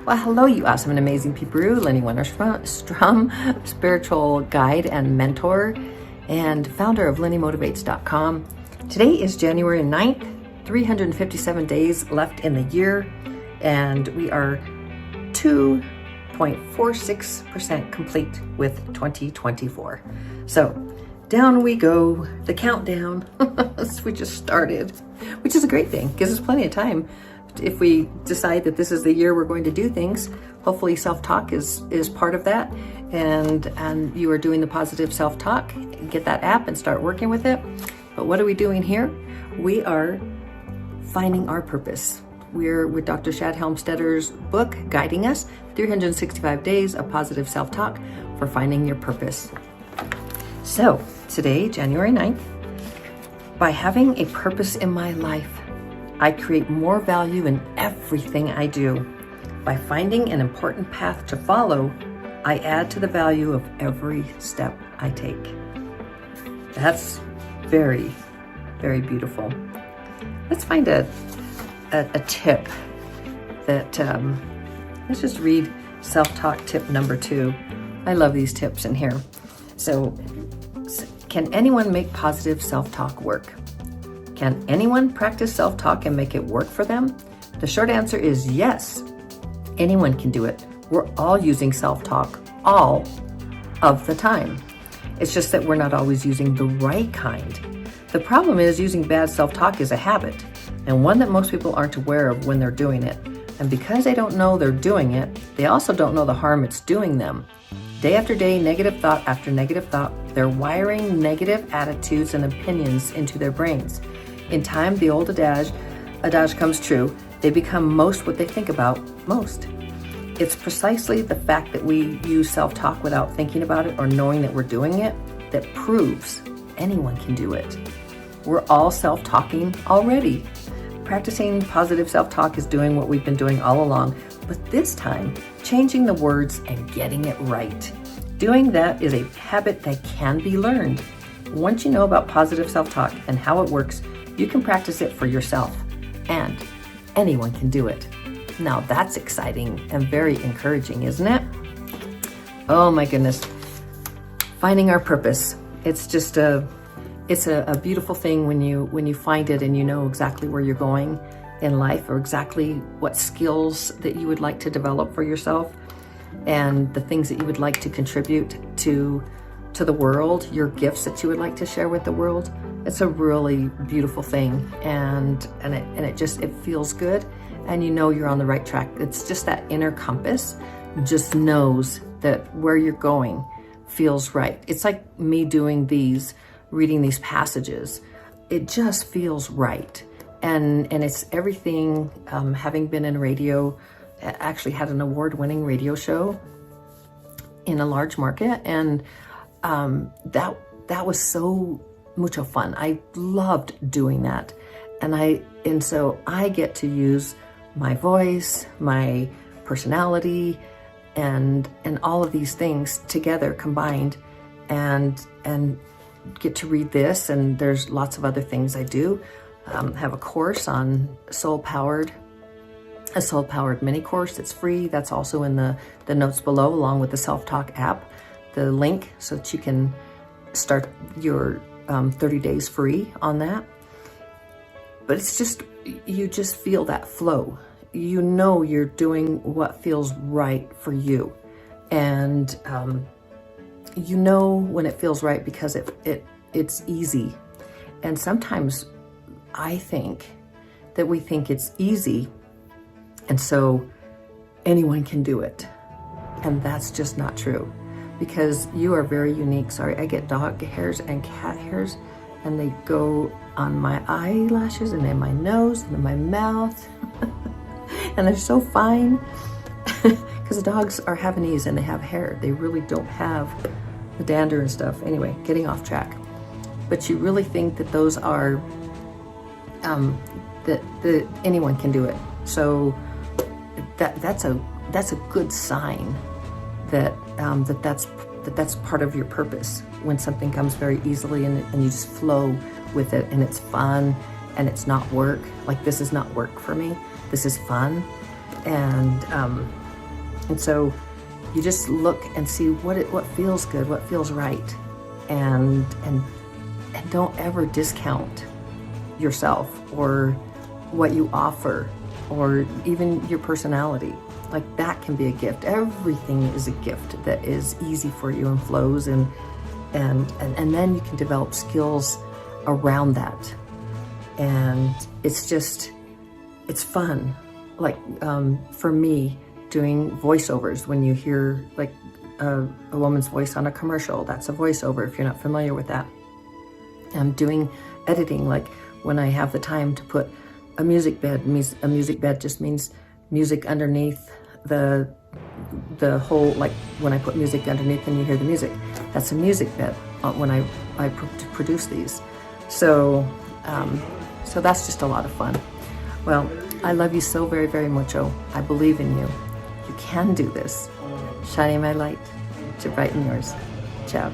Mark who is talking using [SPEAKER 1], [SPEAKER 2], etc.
[SPEAKER 1] Well, hello, you awesome and amazing people. Lynnie Wennerstrom, spiritual guide and mentor and founder of LynnieMotivates.com. Today is January 9th, 357 days left in the year, and we are 2.46% complete with 2024. So down we go, the countdown. We just started, which is a great thing. Gives us plenty of time. If we decide that this is the year we're going to do things, hopefully self-talk is part of that. And you are doing the positive self-talk. Get that app and start working with it. But what are we doing here? We are finding our purpose. We're with Dr. Shad Helmstetter's book, guiding us 365 days of positive self-talk for finding your purpose. So today, January 9th, by having a purpose in my life, I create more value in everything I do. By finding an important path to follow, I add to the value of every step I take. That's very, very beautiful. Let's find a tip that, let's just read self-talk tip number 2. I love these tips in here. So, can anyone make positive self-talk work? Can anyone practice self-talk and make it work for them? The short answer is yes. Anyone can do it. We're all using self-talk all of the time. It's just that we're not always using the right kind. The problem is using bad self-talk is a habit, and one that most people aren't aware of when they're doing it. And because they don't know they're doing it, they also don't know the harm it's doing them. Day after day, negative thought after negative thought, they're wiring negative attitudes and opinions into their brains. In time, the old adage comes true. They become most what they think about most. It's precisely the fact that we use self-talk without thinking about it or knowing that we're doing it that proves anyone can do it. We're all self-talking already. Practicing positive self-talk is doing what we've been doing all along, but this time, changing the words and getting it right. Doing that is a habit that can be learned. Once you know about positive self-talk and how it works, you can practice it for yourself, and anyone can do it. Now that's exciting and very encouraging, isn't it? Oh my goodness. Finding our purpose. It's just a beautiful thing when you find it and you know exactly where you're going in life or exactly what skills that you would like to develop for yourself and the things that you would like to contribute to the world, your gifts that you would like to share with the world. It's a really beautiful thing, and it feels good, and you know you're on the right track. It's just that inner compass just knows that where you're going feels right. It's like me reading these passages. It just feels right, and it's everything. Having been in radio, actually had an award-winning radio show in a large market, and that was so much fun. I loved doing that. And so I get to use my voice, my personality, and all of these things together combined and get to read this. And there's lots of other things I do. Have a course on a soul-powered mini course that's free. That's also in the notes below, along with the self-talk app, the link so that you can start your 30 days free on that. But it's just, you just feel that flow. You know you're doing what feels right for you. And you know when it feels right because it's easy. And sometimes I think that we think it's easy, and so anyone can do it. And that's just not true. Because you are very unique. Sorry, I get dog hairs and cat hairs, and they go on my eyelashes and in my nose and in my mouth. And they're so fine because the dogs are Havanese and they have hair. They really don't have the dander and stuff. Anyway, getting off track. But you really think that those are, that anyone can do it. So that's a good sign that's part of your purpose, when something comes very easily and you just flow with it, and it's fun and it's not work. Like, this is not work for me. This is fun. And And so you just look and see what feels good, what feels right, and don't ever discount yourself or what you offer or even your personality. Like, that can be a gift. Everything is a gift that is easy for you and flows, and then you can develop skills around that. And it's fun. Like, for me, doing voiceovers, when you hear like a woman's voice on a commercial, that's a voiceover if you're not familiar with that. Doing editing, like when I have the time to put a music bed. A music bed just means music underneath the whole, like when I put music underneath and you hear the music, that's a music bed when I produce these. So that's just a lot of fun. Well, I love you so very, very mucho. I believe in you. You can do this. Shining my light to brighten yours. Ciao.